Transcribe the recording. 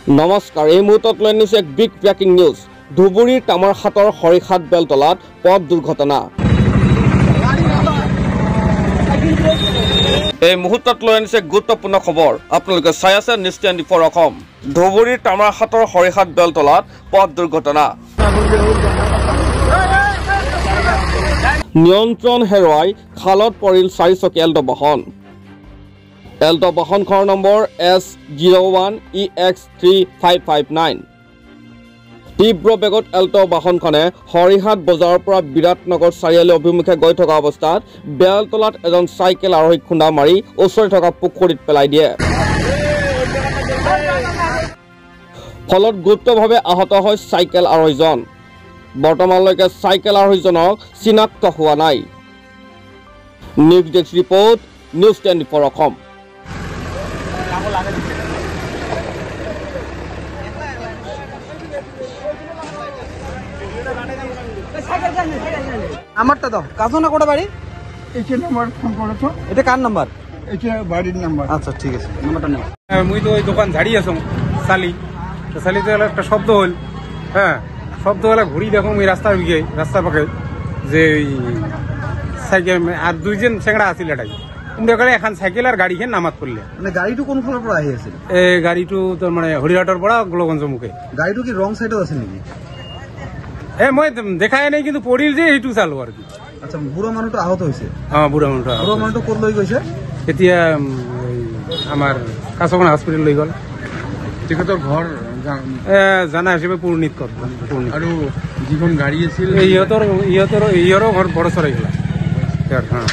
নমস্কাৰ, এই মুহূৰ্তত লৈ আনিছো এক বিগ ব্ৰেকিং নিউজ। ধুবুৰীৰ তামাৰহাটৰ হৰিঘাট বেলতলাত পথ দুৰ্ঘটনা। এই মুহূৰ্তত লৈ আনিছে গুৰুত্বপূৰ্ণ খবৰ। আপোনালোকে চাই আছে নিউজ 24 অসম। ধুবুৰীৰ তামাৰহাটৰ হৰিঘাট বেলতলাত পথ দুৰ্ঘটনা। নিয়ন্ত্ৰণ হেৰুৱাই খালত পৰিল 4-চকীয়া এল্ট' বাহন। এল্ট' বাহনখনৰ নম্বৰ S01EX3559। তীব্ৰ বেগত এল্ট' বাহনখনে হৰিহাট বজাৰৰ পৰা বিৰাটনগৰ চাৰিআলি অভিমুখে গৈ থকা অৱস্থাত বেলতলাত এজন চাইকেল আৰোহীক খুন্দা মাৰি ওচৰতে থকা পুখুৰীত পেলাই দিয়ে। ফলত গুৰুতৰভাৱে আহত হয় চাইকেল আৰোহীজন। বৰ্তমানলৈকে চাইকেল আৰোহীজনক চিনাক্ত হোৱা নাই। News desk report, news 24 Assam. নাম্বারটা দাও। কাজনা কোটা বাড়ি? এই নাম্বার ফোন করেছো? এটা কার নাম্বার? এটা বাড়ির নাম্বার। আচ্ছা ঠিক আছে, নাম্বারটা নাও। মুই তো ওই দোকান ঝাড়ি আছো চালি তো চালিতে একটা শব্দ হল। হ্যাঁ, শব্দ হলে ঘুরি দেখো ওই রাস্তার দিকে রাস্তা পাকে যে সাইকেল আর দুইজন চেংড়া আছিল এটাই উমরে এখন সাইকেল আর গাড়ি খেয়ে নামাত পড়লে। মানে গাড়িটো কোন ফালৰ পৰা আহি আছিল? এই গাড়িটো তোৰ মানে হৰিহাটৰ পৰা গোলগঞ্জ মুখে। গাড়িটো কি ৰং সাইডত আছিল নেকি? মই দেখাই নাই কিন্তু পড়িল যে এইটো চালো আর কি। আচ্ছা, বুঢ়া মানুহটো আহত হৈছে? হ্যাঁ, বুঢ়া মানুহটো ক'ত লৈ গৈছে? এতিয়া আমাৰ কাছকনা হস্পিটেল লৈ গ'ল। তেখেতৰ ঘৰ জানা হিচাপে পূৰ্ণিত ক'ত আৰু যিখন গাড়ী আছিল ইহঁতৰো ঘৰ বড় চৰাইগলা। হ্যাঁ।